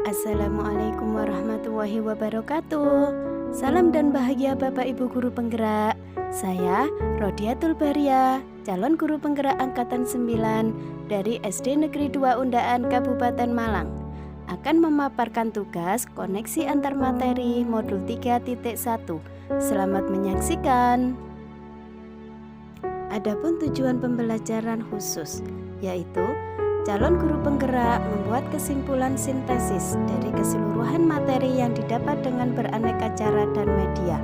Assalamualaikum warahmatullahi wabarakatuh. Salam dan bahagia Bapak Ibu Guru Penggerak. Saya Rodiatul Baria, calon guru penggerak angkatan 9 dari SD Negeri 2 Undaan Kabupaten Malang, akan memaparkan tugas koneksi antar materi modul 3.1. Selamat menyaksikan. Adapun tujuan pembelajaran khusus, yaitu calon guru penggerak membuat kesimpulan sintesis dari keseluruhan materi yang didapat dengan beraneka cara dan media.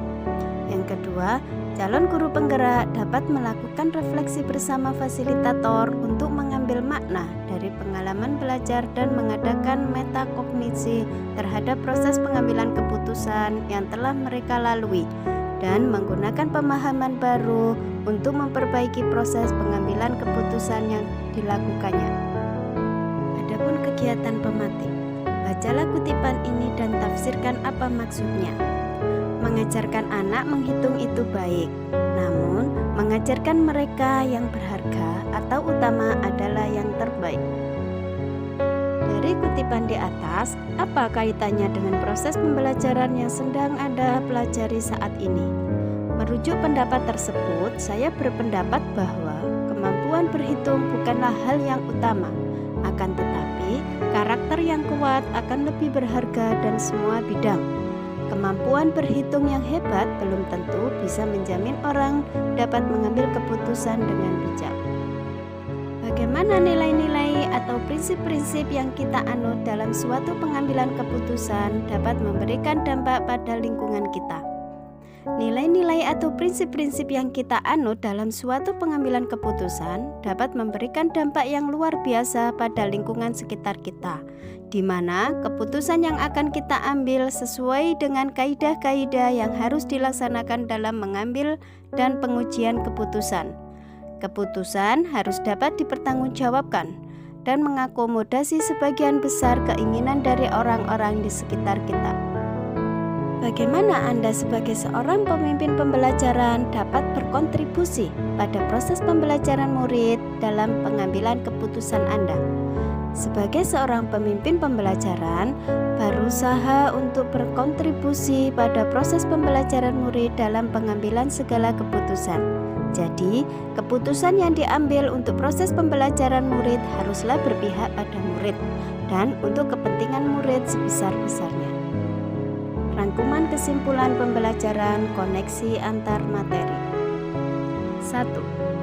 Yang kedua, calon guru penggerak dapat melakukan refleksi bersama fasilitator untuk mengambil makna dari pengalaman belajar dan mengadakan metakognisi terhadap proses pengambilan keputusan yang telah mereka lalui dan menggunakan pemahaman baru untuk memperbaiki proses pengambilan keputusan yang dilakukannya. Adapun kegiatan pematik, bacalah kutipan ini dan tafsirkan apa maksudnya. Mengajarkan anak menghitung itu baik, namun mengajarkan mereka yang berharga atau utama adalah yang terbaik. Dari kutipan di atas, apa kaitannya dengan proses pembelajaran yang sedang Anda pelajari saat ini? Merujuk pendapat tersebut, saya berpendapat bahwa kemampuan berhitung bukanlah hal yang utama. Akan tetapi, karakter yang kuat akan lebih berharga dan semua bidang. Kemampuan berhitung yang hebat belum tentu bisa menjamin orang dapat mengambil keputusan dengan bijak. Bagaimana nilai-nilai atau prinsip-prinsip yang kita anut dalam suatu pengambilan keputusan dapat memberikan dampak pada lingkungan kita? Nilai-nilai atau prinsip-prinsip yang kita anut dalam suatu pengambilan keputusan dapat memberikan dampak yang luar biasa pada lingkungan sekitar kita, di mana keputusan yang akan kita ambil sesuai dengan kaidah-kaidah yang harus dilaksanakan dalam mengambil dan pengujian keputusan. Keputusan harus dapat dipertanggungjawabkan dan mengakomodasi sebagian besar keinginan dari orang-orang di sekitar kita. Bagaimana Anda sebagai seorang pemimpin pembelajaran dapat berkontribusi pada proses pembelajaran murid dalam pengambilan keputusan Anda? Sebagai seorang pemimpin pembelajaran, berusaha untuk berkontribusi pada proses pembelajaran murid dalam pengambilan segala keputusan. Jadi, keputusan yang diambil untuk proses pembelajaran murid haruslah berpihak pada murid dan untuk kepentingan murid sebesar-besarnya. Rangkuman kesimpulan pembelajaran koneksi antar materi. 1.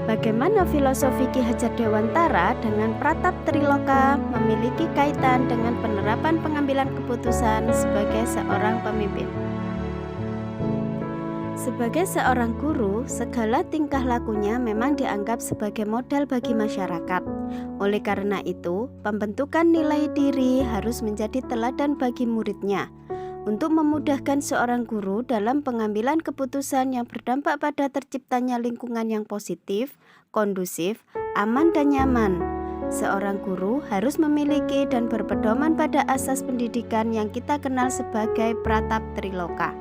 Bagaimana filosofi Ki Hajar Dewantara dengan Pratap Triloka memiliki kaitan dengan penerapan pengambilan keputusan sebagai seorang pemimpin? Sebagai seorang guru, segala tingkah lakunya memang dianggap sebagai modal bagi masyarakat. Oleh karena itu, pembentukan nilai diri harus menjadi teladan bagi muridnya. Untuk memudahkan seorang guru dalam pengambilan keputusan yang berdampak pada terciptanya lingkungan yang positif, kondusif, aman dan nyaman, seorang guru harus memiliki dan berpedoman pada asas pendidikan yang kita kenal sebagai Pratap Triloka.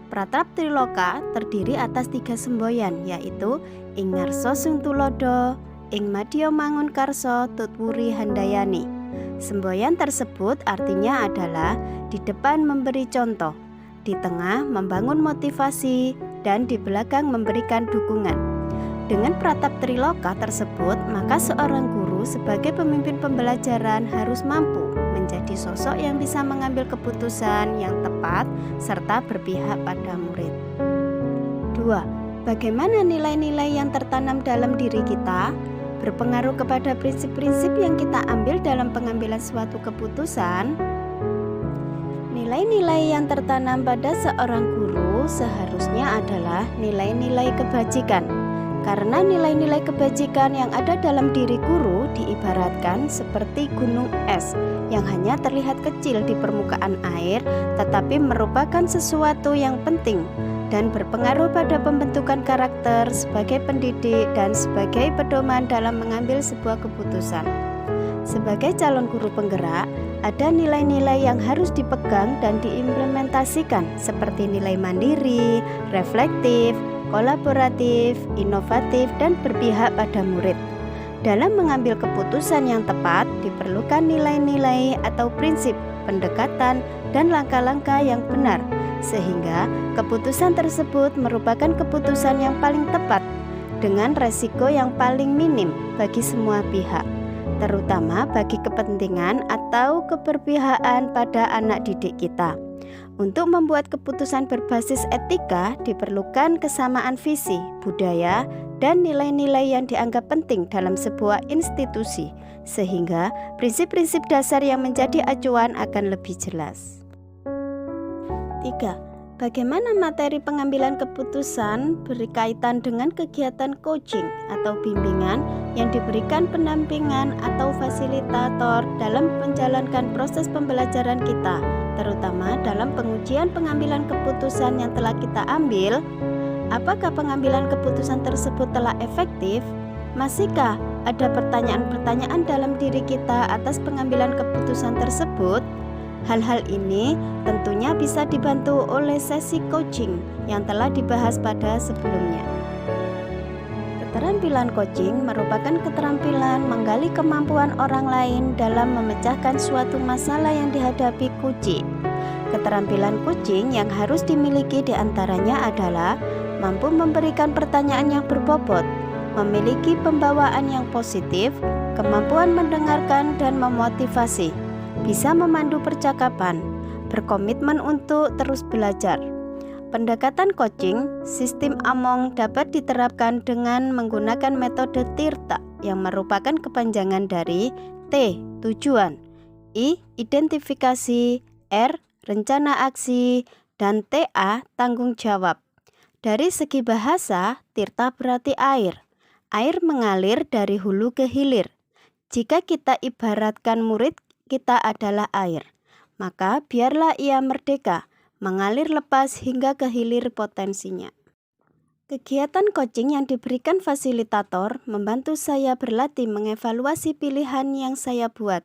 Pratap Triloka terdiri atas 3 semboyan, yaitu Ing Ngarsa Sung Tulodo, Ing Madya Mangun Karso Tutwuri Handayani. Semboyan tersebut artinya adalah di depan memberi contoh, di tengah membangun motivasi, dan di belakang memberikan dukungan. Dengan Pratap Triloka tersebut, maka seorang guru sebagai pemimpin pembelajaran harus mampu menjadi sosok yang bisa mengambil keputusan yang tepat serta berpihak pada murid. 2. Bagaimana nilai-nilai yang tertanam dalam diri kita berpengaruh kepada prinsip-prinsip yang kita ambil dalam pengambilan suatu keputusan? Nilai-nilai yang tertanam pada seorang guru seharusnya adalah nilai-nilai kebajikan. Karena nilai-nilai kebajikan yang ada dalam diri guru diibaratkan seperti gunung es yang hanya terlihat kecil di permukaan air, tetapi merupakan sesuatu yang penting dan berpengaruh pada pembentukan karakter sebagai pendidik dan sebagai pedoman dalam mengambil sebuah keputusan. Sebagai calon guru penggerak, ada nilai-nilai yang harus dipegang dan diimplementasikan seperti nilai mandiri, reflektif, kolaboratif, inovatif, dan berpihak pada murid. Dalam mengambil keputusan yang tepat, diperlukan nilai-nilai atau prinsip, pendekatan, dan langkah-langkah yang benar, sehingga keputusan tersebut merupakan keputusan yang paling tepat dengan resiko yang paling minim bagi semua pihak, terutama bagi kepentingan atau keberpihakan pada anak didik kita. Untuk membuat keputusan berbasis etika, diperlukan kesamaan visi, budaya, dan nilai-nilai yang dianggap penting dalam sebuah institusi, sehingga prinsip-prinsip dasar yang menjadi acuan akan lebih jelas. 3. Bagaimana materi pengambilan keputusan berkaitan dengan kegiatan coaching atau bimbingan yang diberikan pendampingan atau fasilitator dalam menjalankan proses pembelajaran kita, terutama dalam pengujian pengambilan keputusan yang telah kita ambil. Apakah pengambilan keputusan tersebut telah efektif? Masihkah ada pertanyaan-pertanyaan dalam diri kita atas pengambilan keputusan tersebut? Hal-hal ini tentunya bisa dibantu oleh sesi coaching yang telah dibahas pada sebelumnya. Keterampilan coaching merupakan keterampilan menggali kemampuan orang lain dalam memecahkan suatu masalah yang dihadapi coachee. Keterampilan coaching yang harus dimiliki diantaranya adalah mampu memberikan pertanyaan yang berbobot, memiliki pembawaan yang positif, kemampuan mendengarkan dan memotivasi, bisa memandu percakapan, berkomitmen untuk terus belajar. Pendekatan coaching sistem Among dapat diterapkan dengan menggunakan metode TIRTA yang merupakan kepanjangan dari T. Tujuan, I. Identifikasi, R. Rencana aksi, dan TA. Tanggung jawab. Dari segi bahasa, TIRTA berarti air. Air mengalir dari hulu ke hilir. Jika kita ibaratkan murid kita adalah air, maka biarlah ia merdeka, mengalir lepas hingga ke hilir potensinya. Kegiatan coaching yang diberikan fasilitator membantu saya berlatih mengevaluasi pilihan yang saya buat.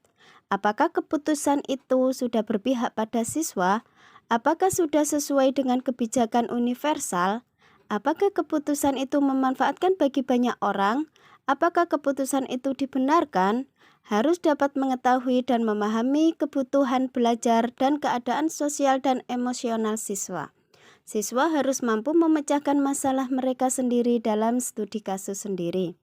Apakah keputusan itu sudah berpihak pada siswa? Apakah sudah sesuai dengan kebijakan universal? Apakah keputusan itu memanfaatkan bagi banyak orang? Apakah keputusan itu dibenarkan? Harus dapat mengetahui dan memahami kebutuhan belajar dan keadaan sosial dan emosional siswa. Siswa harus mampu memecahkan masalah mereka sendiri dalam studi kasus sendiri.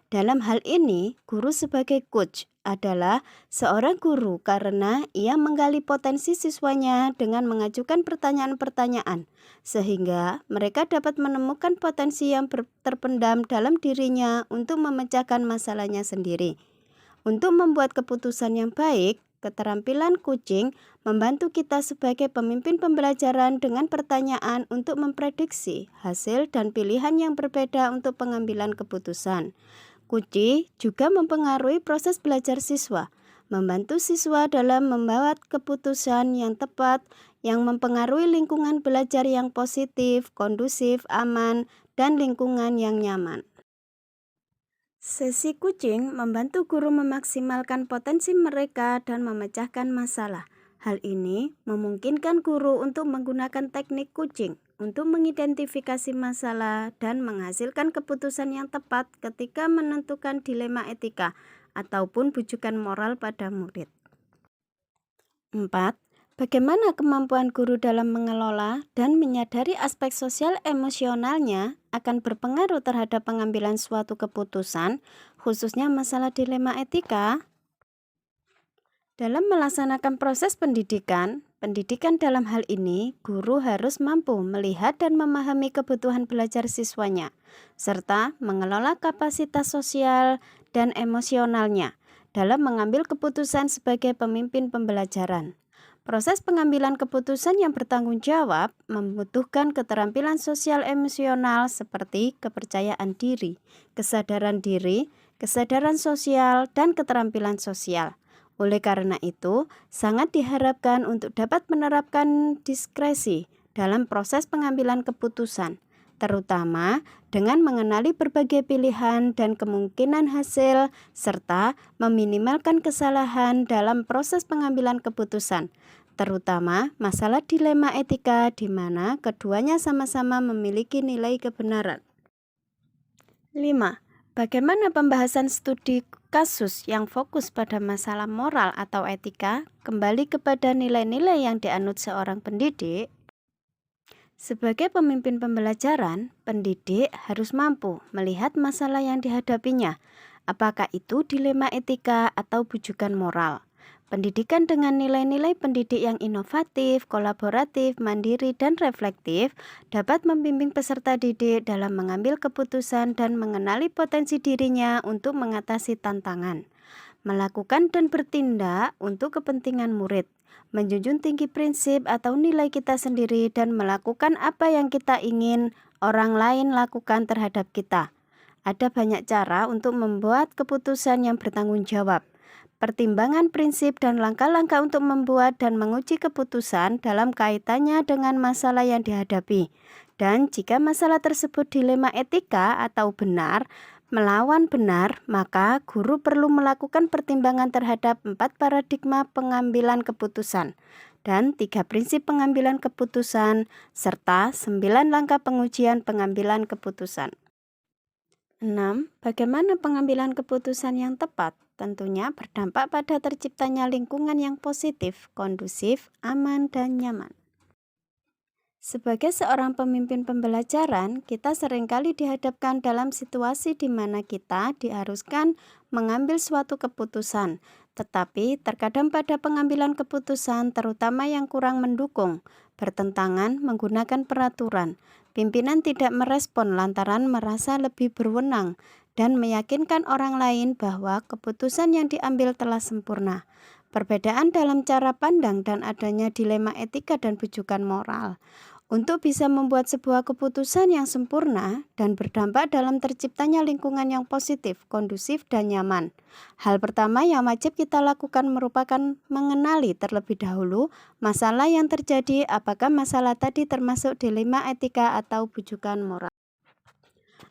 Dalam hal ini, guru sebagai coach adalah seorang guru karena ia menggali potensi siswanya dengan mengajukan pertanyaan-pertanyaan, sehingga mereka dapat menemukan potensi yang terpendam dalam dirinya untuk memecahkan masalahnya sendiri. Untuk membuat keputusan yang baik, keterampilan coaching membantu kita sebagai pemimpin pembelajaran dengan pertanyaan untuk memprediksi hasil dan pilihan yang berbeda untuk pengambilan keputusan. Coaching juga mempengaruhi proses belajar siswa, membantu siswa dalam membuat keputusan yang tepat yang mempengaruhi lingkungan belajar yang positif, kondusif, aman, dan lingkungan yang nyaman. Sesi coaching membantu guru memaksimalkan potensi mereka dan memecahkan masalah. Hal ini memungkinkan guru untuk menggunakan teknik coaching untuk mengidentifikasi masalah dan menghasilkan keputusan yang tepat ketika menentukan dilema etika ataupun bujukan moral pada murid. 4. Bagaimana kemampuan guru dalam mengelola dan menyadari aspek sosial emosionalnya akan berpengaruh terhadap pengambilan suatu keputusan, khususnya masalah dilema etika? Dalam melaksanakan proses pendidikan dalam hal ini, guru harus mampu melihat dan memahami kebutuhan belajar siswanya, serta mengelola kapasitas sosial dan emosionalnya dalam mengambil keputusan sebagai pemimpin pembelajaran. Proses pengambilan keputusan yang bertanggung jawab membutuhkan keterampilan sosial emosional seperti kepercayaan diri, kesadaran sosial, dan keterampilan sosial. Oleh karena itu, sangat diharapkan untuk dapat menerapkan diskresi dalam proses pengambilan keputusan, terutama dengan mengenali berbagai pilihan dan kemungkinan hasil, serta meminimalkan kesalahan dalam proses pengambilan keputusan, terutama masalah dilema etika di mana keduanya sama-sama memiliki nilai kebenaran. 5. Bagaimana pembahasan studi kasus yang fokus pada masalah moral atau etika kembali kepada nilai-nilai yang dianut seorang pendidik? Sebagai pemimpin pembelajaran, pendidik harus mampu melihat masalah yang dihadapinya, apakah itu dilema etika atau bujukan moral. Pendidikan dengan nilai-nilai pendidik yang inovatif, kolaboratif, mandiri, dan reflektif dapat membimbing peserta didik dalam mengambil keputusan dan mengenali potensi dirinya untuk mengatasi tantangan, melakukan dan bertindak untuk kepentingan murid, menjunjung tinggi prinsip atau nilai kita sendiri, dan melakukan apa yang kita ingin orang lain lakukan terhadap kita. Ada banyak cara untuk membuat keputusan yang bertanggung jawab. Pertimbangan prinsip dan langkah-langkah untuk membuat dan menguji keputusan dalam kaitannya dengan masalah yang dihadapi. Dan jika masalah tersebut dilema etika atau benar melawan benar, maka guru perlu melakukan pertimbangan terhadap 4 paradigma pengambilan keputusan dan 3 prinsip pengambilan keputusan serta 9 langkah pengujian pengambilan keputusan. 6. Bagaimana pengambilan keputusan yang tepat? Tentunya berdampak pada terciptanya lingkungan yang positif, kondusif, aman, dan nyaman. Sebagai seorang pemimpin pembelajaran, kita seringkali dihadapkan dalam situasi di mana kita diharuskan mengambil suatu keputusan, tetapi terkadang pada pengambilan keputusan, terutama yang kurang mendukung, bertentangan menggunakan peraturan. Pimpinan tidak merespon lantaran merasa lebih berwenang dan meyakinkan orang lain bahwa keputusan yang diambil telah sempurna. Perbedaan dalam cara pandang dan adanya dilema etika dan bujukan moral. Untuk bisa membuat sebuah keputusan yang sempurna dan berdampak dalam terciptanya lingkungan yang positif, kondusif, dan nyaman. Hal pertama yang wajib kita lakukan merupakan mengenali terlebih dahulu masalah yang terjadi, apakah masalah tadi termasuk dilema etika atau bujukan moral.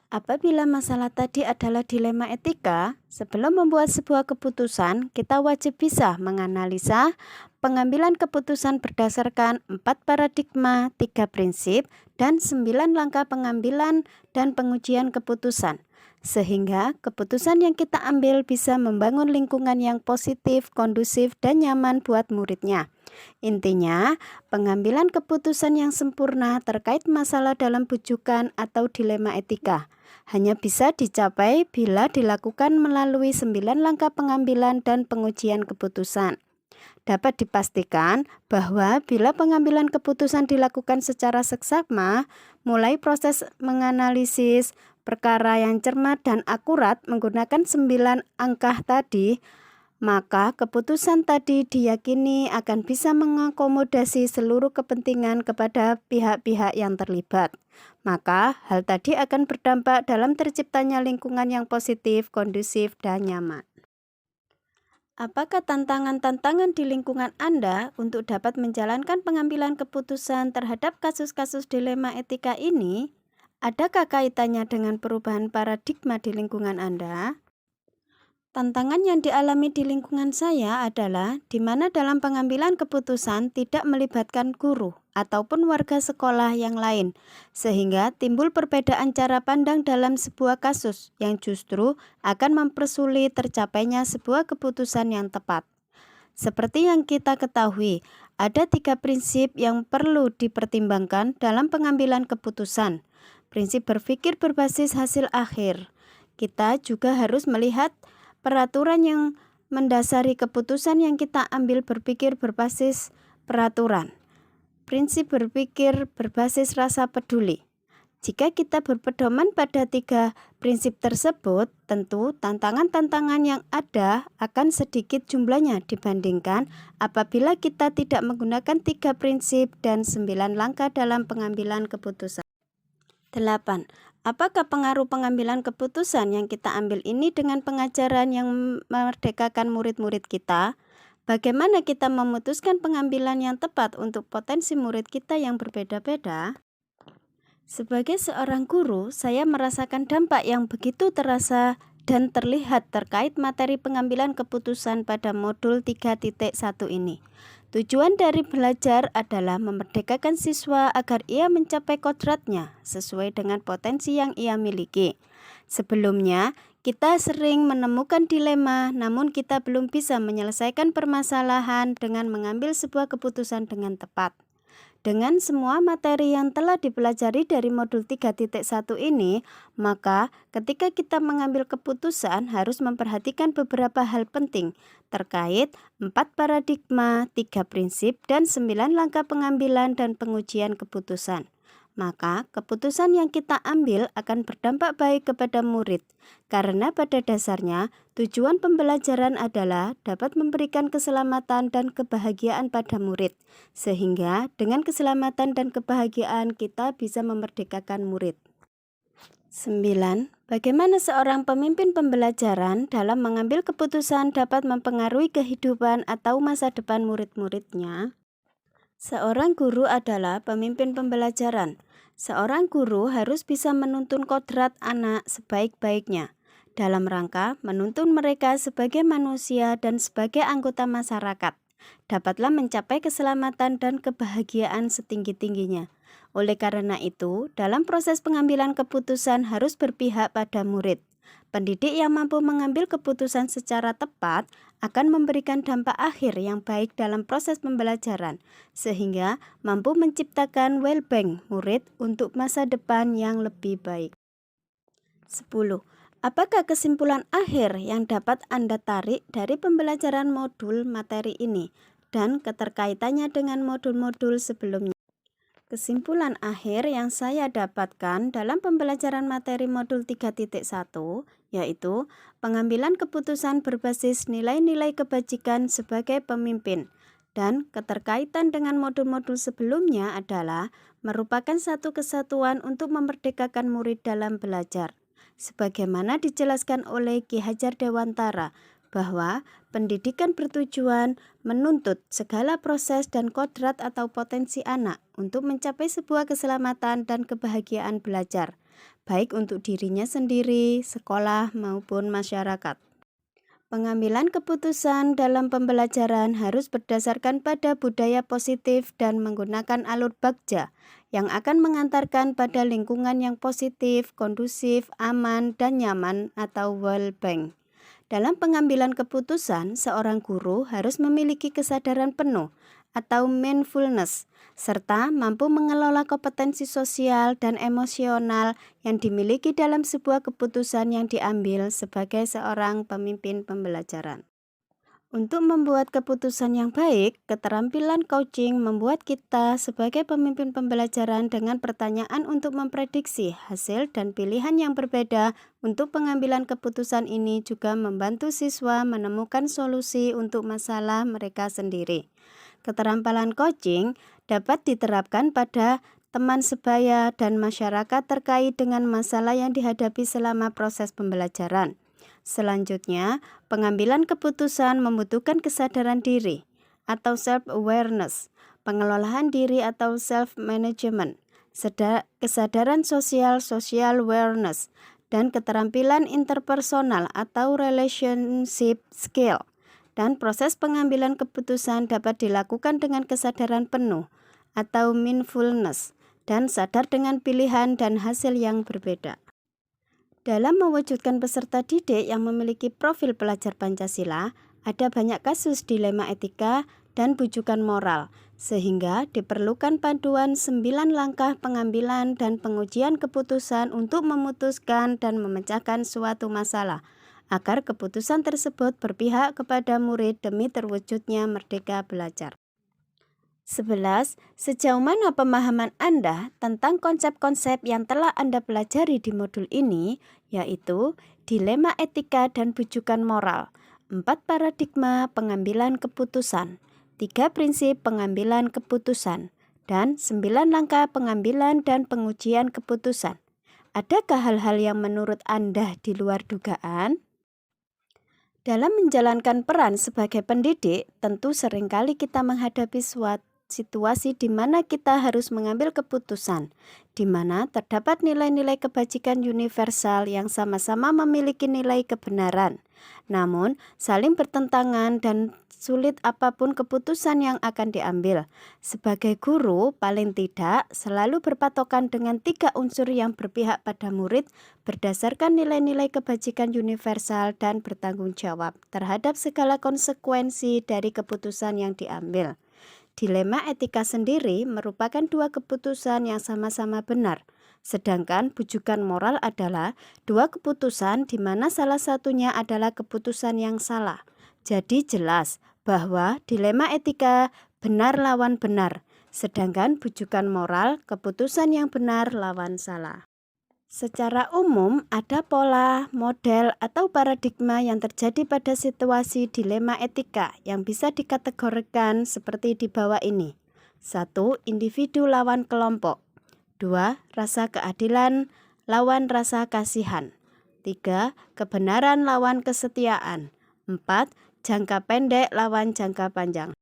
Apabila masalah tadi adalah dilema etika, sebelum membuat sebuah keputusan, kita wajib bisa menganalisa pengambilan keputusan berdasarkan 4 paradigma, 3 prinsip, dan 9 langkah pengambilan dan pengujian keputusan. Sehingga keputusan yang kita ambil bisa membangun lingkungan yang positif, kondusif, dan nyaman buat muridnya. Intinya, pengambilan keputusan yang sempurna terkait masalah dalam bujukan atau dilema etika hanya bisa dicapai bila dilakukan melalui 9 langkah pengambilan dan pengujian keputusan. Dapat dipastikan bahwa bila pengambilan keputusan dilakukan secara seksama, mulai proses menganalisis perkara yang cermat dan akurat menggunakan 9 angka tadi, maka keputusan tadi diyakini akan bisa mengakomodasi seluruh kepentingan kepada pihak-pihak yang terlibat. Maka hal tadi akan berdampak dalam terciptanya lingkungan yang positif, kondusif, dan nyaman. Apakah tantangan-tantangan di lingkungan Anda untuk dapat menjalankan pengambilan keputusan terhadap kasus-kasus dilema etika ini? Adakah kaitannya dengan perubahan paradigma di lingkungan Anda? Tantangan yang dialami di lingkungan saya adalah di mana dalam pengambilan keputusan tidak melibatkan guru ataupun warga sekolah yang lain, sehingga timbul perbedaan cara pandang dalam sebuah kasus yang justru akan mempersulit tercapainya sebuah keputusan yang tepat. Seperti yang kita ketahui, ada 3 prinsip yang perlu dipertimbangkan dalam pengambilan keputusan. Prinsip berpikir berbasis hasil akhir. Kita juga harus melihat peraturan yang mendasari keputusan yang kita ambil, berpikir berbasis peraturan. Prinsip berpikir berbasis rasa peduli. Jika kita berpedoman pada 3 prinsip tersebut, tentu tantangan-tantangan yang ada akan sedikit jumlahnya dibandingkan apabila kita tidak menggunakan 3 prinsip dan 9 langkah dalam pengambilan keputusan. 8. Apakah pengaruh pengambilan keputusan yang kita ambil ini dengan pengajaran yang memerdekakan murid-murid kita? Bagaimana kita memutuskan pengambilan yang tepat untuk potensi murid kita yang berbeda-beda? Sebagai seorang guru, saya merasakan dampak yang begitu terasa dan terlihat terkait materi pengambilan keputusan pada modul 3.1 ini. Tujuan dari belajar adalah memerdekakan siswa agar ia mencapai kodratnya sesuai dengan potensi yang ia miliki. Sebelumnya, Kita sering menemukan dilema, namun kita belum bisa menyelesaikan permasalahan dengan mengambil sebuah keputusan dengan tepat. Dengan semua materi yang telah dipelajari dari modul 3.1 ini, maka ketika kita mengambil keputusan harus memperhatikan beberapa hal penting terkait 4 paradigma, 3 prinsip, dan 9 langkah pengambilan dan pengujian keputusan. Maka keputusan yang kita ambil akan berdampak baik kepada murid, karena pada dasarnya tujuan pembelajaran adalah dapat memberikan keselamatan dan kebahagiaan pada murid. Sehingga dengan keselamatan dan kebahagiaan kita bisa memerdekakan murid. 9. Bagaimana seorang pemimpin pembelajaran dalam mengambil keputusan dapat mempengaruhi kehidupan atau masa depan murid-muridnya? Seorang guru adalah pemimpin pembelajaran. Seorang guru harus bisa menuntun kodrat anak sebaik-baiknya dalam rangka menuntun mereka sebagai manusia dan sebagai anggota masyarakat. Dapatlah mencapai keselamatan dan kebahagiaan setinggi-tingginya. Oleh karena itu, dalam proses pengambilan keputusan harus berpihak pada murid. Pendidik yang mampu mengambil keputusan secara tepat akan memberikan dampak akhir yang baik dalam proses pembelajaran, sehingga mampu menciptakan well-being murid untuk masa depan yang lebih baik. 10. Apakah kesimpulan akhir yang dapat Anda tarik dari pembelajaran modul materi ini dan keterkaitannya dengan modul-modul sebelumnya? Kesimpulan akhir yang saya dapatkan dalam pembelajaran materi modul 3.1 yaitu pengambilan keputusan berbasis nilai-nilai kebajikan sebagai pemimpin, dan keterkaitan dengan modul-modul sebelumnya adalah merupakan satu kesatuan untuk memerdekakan murid dalam belajar. Sebagaimana dijelaskan oleh Ki Hajar Dewantara, bahwa pendidikan bertujuan menuntut segala proses dan kodrat atau potensi anak untuk mencapai sebuah keselamatan dan kebahagiaan belajar, baik untuk dirinya sendiri, sekolah, maupun masyarakat. Pengambilan keputusan dalam pembelajaran harus berdasarkan pada budaya positif dan menggunakan alur bagja yang akan mengantarkan pada lingkungan yang positif, kondusif, aman, dan nyaman atau well-being. Dalam pengambilan keputusan, seorang guru harus memiliki kesadaran penuh atau mindfulness, serta mampu mengelola kompetensi sosial dan emosional yang dimiliki dalam sebuah keputusan yang diambil sebagai seorang pemimpin pembelajaran. Untuk membuat keputusan yang baik, keterampilan coaching membuat kita sebagai pemimpin pembelajaran dengan pertanyaan untuk memprediksi hasil dan pilihan yang berbeda. Untuk pengambilan keputusan ini juga membantu siswa menemukan solusi untuk masalah mereka sendiri. Keterampilan coaching dapat diterapkan pada teman sebaya dan masyarakat terkait dengan masalah yang dihadapi selama proses pembelajaran. Selanjutnya, pengambilan keputusan membutuhkan kesadaran diri atau self-awareness, pengelolaan diri atau self-management, kesadaran sosial social awareness, dan keterampilan interpersonal atau relationship skill. Dan proses pengambilan keputusan dapat dilakukan dengan kesadaran penuh atau mindfulness dan sadar dengan pilihan dan hasil yang berbeda. Dalam mewujudkan peserta didik yang memiliki profil pelajar Pancasila, ada banyak kasus dilema etika dan bujukan moral, sehingga diperlukan panduan 9 langkah pengambilan dan pengujian keputusan untuk memutuskan dan memecahkan suatu masalah, agar keputusan tersebut berpihak kepada murid demi terwujudnya merdeka belajar. 11. Sejauh mana pemahaman Anda tentang konsep-konsep yang telah Anda pelajari di modul ini, yaitu dilema etika dan bujukan moral, 4 paradigma pengambilan keputusan, 3 prinsip pengambilan keputusan, dan 9 langkah pengambilan dan pengujian keputusan. Adakah hal-hal yang menurut Anda di luar dugaan? Dalam menjalankan peran sebagai pendidik, tentu seringkali kita menghadapi suatu situasi di mana kita harus mengambil keputusan, di mana terdapat nilai-nilai kebajikan universal yang sama-sama memiliki nilai kebenaran, namun saling bertentangan dan sulit apapun keputusan yang akan diambil. Sebagai guru, paling tidak selalu berpatokan dengan 3 unsur yang berpihak pada murid berdasarkan nilai-nilai kebajikan universal dan bertanggung jawab terhadap segala konsekuensi dari keputusan yang diambil. Dilema etika sendiri merupakan 2 keputusan yang sama-sama benar. Sedangkan bujukan moral adalah 2 keputusan di mana salah satunya adalah keputusan yang salah. Jadi jelas bahwa dilema etika benar lawan benar, sedangkan bujukan moral keputusan yang benar lawan salah. Secara umum, ada pola, model, atau paradigma yang terjadi pada situasi dilema etika yang bisa dikategorikan seperti di bawah ini. 1. Individu lawan kelompok. 2. Rasa keadilan lawan rasa kasihan. 3. Kebenaran lawan kesetiaan. 4. Jangka pendek lawan jangka panjang.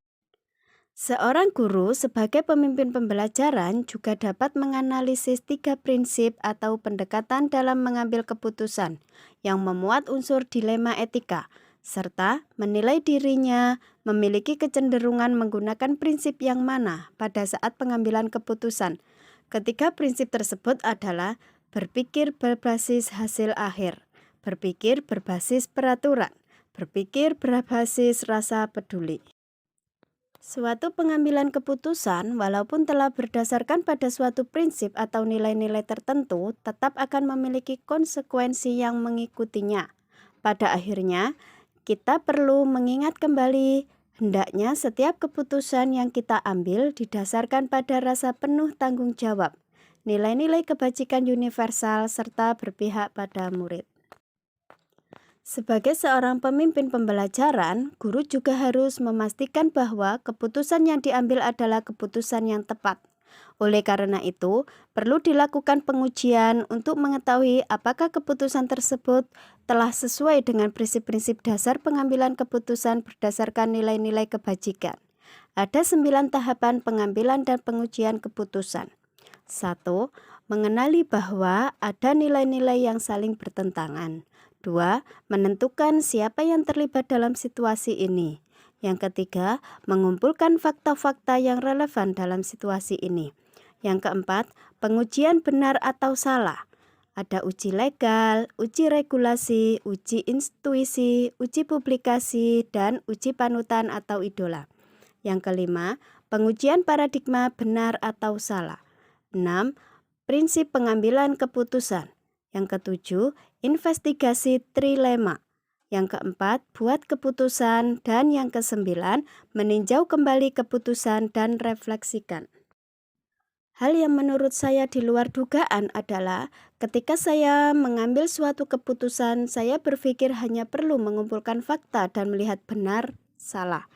Seorang guru sebagai pemimpin pembelajaran juga dapat menganalisis 3 prinsip atau pendekatan dalam mengambil keputusan yang memuat unsur dilema etika, serta menilai dirinya memiliki kecenderungan menggunakan prinsip yang mana pada saat pengambilan keputusan. Ketiga prinsip tersebut adalah berpikir berbasis hasil akhir, berpikir berbasis peraturan, berpikir berbasis rasa peduli. Suatu pengambilan keputusan, walaupun telah berdasarkan pada suatu prinsip atau nilai-nilai tertentu, tetap akan memiliki konsekuensi yang mengikutinya. Pada akhirnya, kita perlu mengingat kembali, hendaknya setiap keputusan yang kita ambil didasarkan pada rasa penuh tanggung jawab, nilai-nilai kebajikan universal, serta berpihak pada murid. Sebagai seorang pemimpin pembelajaran, guru juga harus memastikan bahwa keputusan yang diambil adalah keputusan yang tepat. Oleh karena itu, perlu dilakukan pengujian untuk mengetahui apakah keputusan tersebut telah sesuai dengan prinsip-prinsip dasar pengambilan keputusan berdasarkan nilai-nilai kebajikan. Ada 9 tahapan pengambilan dan pengujian keputusan. 1. Mengenali bahwa ada nilai-nilai yang saling bertentangan. 2. Menentukan siapa yang terlibat dalam situasi ini. Yang ketiga, mengumpulkan fakta-fakta yang relevan dalam situasi ini. Yang keempat, pengujian benar atau salah. Ada uji legal, uji regulasi, uji intuisi, uji publikasi, dan uji panutan atau idola. Yang kelima, pengujian paradigma benar atau salah. 6. Prinsip pengambilan keputusan. Yang ketujuh, investigasi trilema. Yang keempat, buat keputusan. Dan yang kesembilan, meninjau kembali keputusan dan refleksikan. Hal yang menurut saya di luar dugaan adalah ketika saya mengambil suatu keputusan, saya berpikir hanya perlu mengumpulkan fakta dan melihat benar, salah.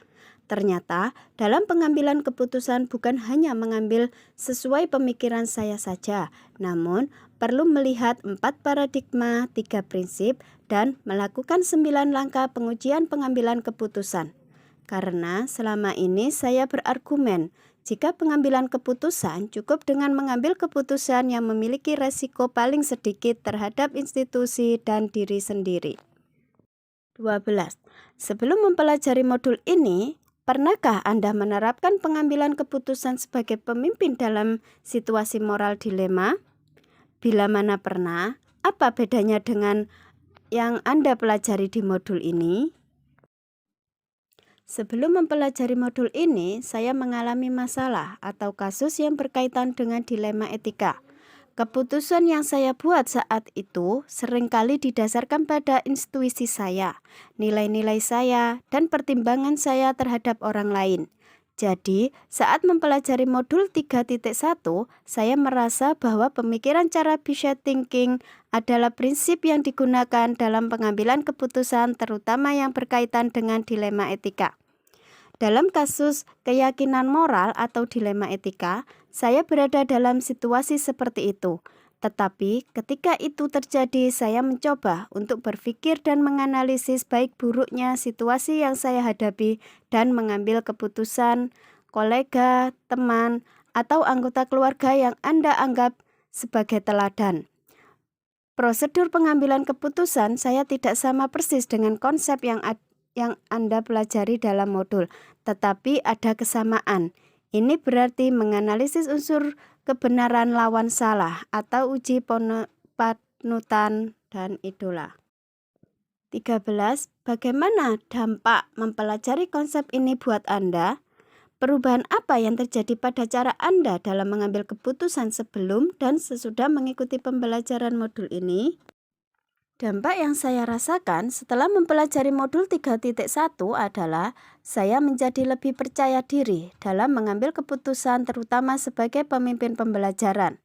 Ternyata, dalam pengambilan keputusan bukan hanya mengambil sesuai pemikiran saya saja, namun perlu melihat 4 paradigma, 3 prinsip, dan melakukan 9 langkah pengujian pengambilan keputusan. Karena selama ini saya berargumen, jika pengambilan keputusan cukup dengan mengambil keputusan yang memiliki resiko paling sedikit terhadap institusi dan diri sendiri. 12. Sebelum mempelajari modul ini, pernahkah Anda menerapkan pengambilan keputusan sebagai pemimpin dalam situasi moral dilema? Bila mana pernah, apa bedanya dengan yang Anda pelajari di modul ini? Sebelum mempelajari modul ini, saya mengalami masalah atau kasus yang berkaitan dengan dilema etika. Keputusan yang saya buat saat itu seringkali didasarkan pada intuisi saya, nilai-nilai saya, dan pertimbangan saya terhadap orang lain. Jadi, saat mempelajari modul 3.1, saya merasa bahwa pemikiran cara Biset thinking adalah prinsip yang digunakan dalam pengambilan keputusan terutama yang berkaitan dengan dilema etika. Dalam kasus keyakinan moral atau dilema etika, saya berada dalam situasi seperti itu. Tetapi ketika itu terjadi, saya mencoba untuk berpikir dan menganalisis baik buruknya situasi yang saya hadapi dan mengambil keputusan. Kolega, teman, atau anggota keluarga yang Anda anggap sebagai teladan. Prosedur pengambilan keputusan saya tidak sama persis dengan konsep yang yang Anda pelajari dalam modul, tetapi ada kesamaan. Ini berarti menganalisis unsur kebenaran lawan salah atau uji panutan dan idola. 13. Bagaimana dampak mempelajari konsep ini buat Anda? Perubahan apa yang terjadi pada cara Anda dalam mengambil keputusan sebelum dan sesudah mengikuti pembelajaran modul ini? Dampak yang saya rasakan setelah mempelajari modul 3.1 adalah saya menjadi lebih percaya diri dalam mengambil keputusan terutama sebagai pemimpin pembelajaran.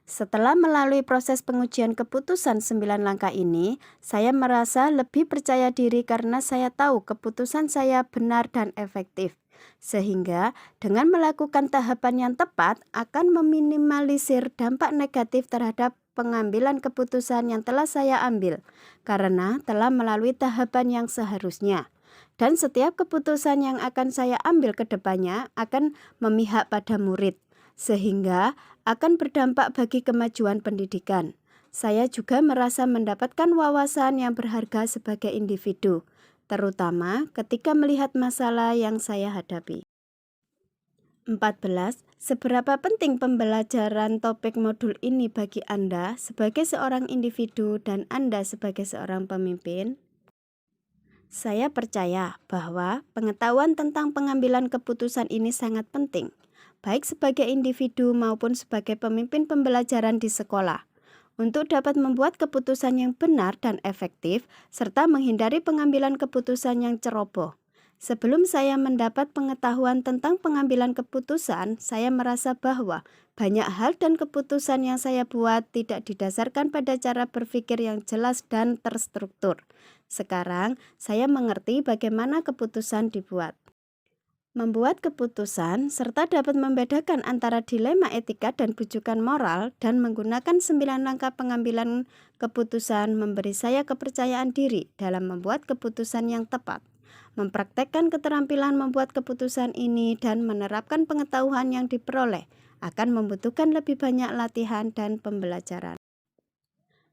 Setelah melalui proses pengujian keputusan 9 langkah ini, saya merasa lebih percaya diri karena saya tahu keputusan saya benar dan efektif. Sehingga dengan melakukan tahapan yang tepat akan meminimalisir dampak negatif terhadap pengambilan keputusan yang telah saya ambil karena telah melalui tahapan yang seharusnya. Dan setiap keputusan yang akan saya ambil ke depannya akan memihak pada murid, sehingga akan berdampak bagi kemajuan pendidikan. Saya juga merasa mendapatkan wawasan yang berharga sebagai individu, terutama ketika melihat masalah yang saya hadapi. 14. Seberapa penting pembelajaran topik modul ini bagi Anda sebagai seorang individu dan Anda sebagai seorang pemimpin? Saya percaya bahwa pengetahuan tentang pengambilan keputusan ini sangat penting, baik sebagai individu maupun sebagai pemimpin pembelajaran di sekolah, untuk dapat membuat keputusan yang benar dan efektif, serta menghindari pengambilan keputusan yang ceroboh. Sebelum saya mendapat pengetahuan tentang pengambilan keputusan, saya merasa bahwa banyak hal dan keputusan yang saya buat tidak didasarkan pada cara berpikir yang jelas dan terstruktur. Sekarang, saya mengerti bagaimana keputusan dibuat. Membuat keputusan serta dapat membedakan antara dilema etika dan bujukan moral dan menggunakan 9 langkah pengambilan keputusan memberi saya kepercayaan diri dalam membuat keputusan yang tepat. Mempraktekkan keterampilan membuat keputusan ini dan menerapkan pengetahuan yang diperoleh akan membutuhkan lebih banyak latihan dan pembelajaran.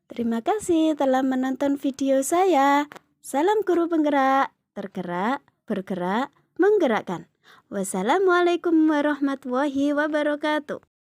Terima kasih telah menonton video saya. Salam guru penggerak, tergerak, bergerak, menggerakkan. Wassalamualaikum warahmatullahi wabarakatuh.